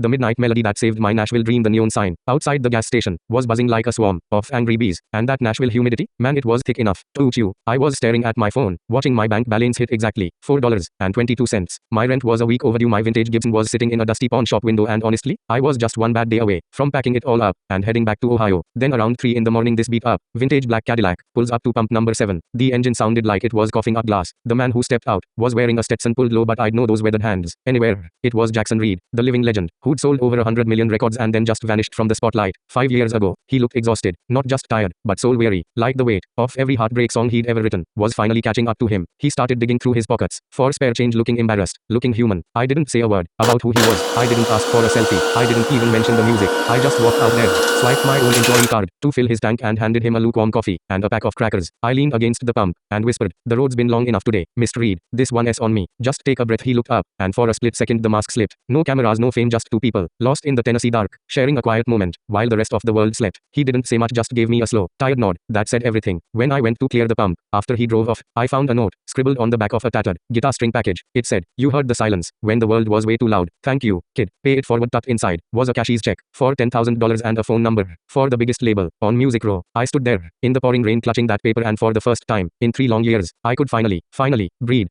The midnight melody that saved my Nashville dream. The neon sign outside the gas station was buzzing like a swarm of angry bees. And that Nashville humidity? Man, it was thick enough to chew. I was staring at my phone, watching my bank balance hit exactly $4.22. My rent was a week overdue. My vintage Gibson was sitting in a dusty pawn shop window, and honestly, I was just one bad day away from packing it all up and heading back to Ohio. Then around 3 in the morning, this beat up, vintage black Cadillac pulls up to pump number 7. The engine sounded like it was coughing up glass. The man who stepped out was wearing a Stetson pulled low, but I'd know those weathered hands anywhere. It was Jackson Reed, the living legend, who'd sold over 100 million records and then just vanished from the spotlight 5 years ago. He looked exhausted, not just tired, but soul weary, like the weight of every heartbreak song he'd ever written was finally catching up to him. He started digging through his pockets for spare change, looking embarrassed, looking human. I didn't say a word about who he was. I didn't ask for a selfie. I didn't even mention the music. I just walked out there, swiped my old employee card to fill his tank, and handed him a lukewarm coffee and a pack of crackers. I leaned against the pump and whispered, "The road's been long enough today, Mr. Reed. This one is on me. Just take a breath." He looked up, and for a split second the mask slipped. No cameras, no fame, just two people, lost in the Tennessee dark, sharing a quiet moment, while the rest of the world slept. He didn't say much, just gave me a slow, tired nod that said everything. When I went to clear the pump, after he drove off, I found a note, scribbled on the back of a tattered guitar string package. It said, "You heard the silence when the world was way too loud. Thank you, kid. Pay it forward." Tucked inside was a cashier's check for $10,000 and a phone number for the biggest label on Music Row. I stood there, in the pouring rain, clutching that paper, and for the first time in 3 long years, I could finally breathe.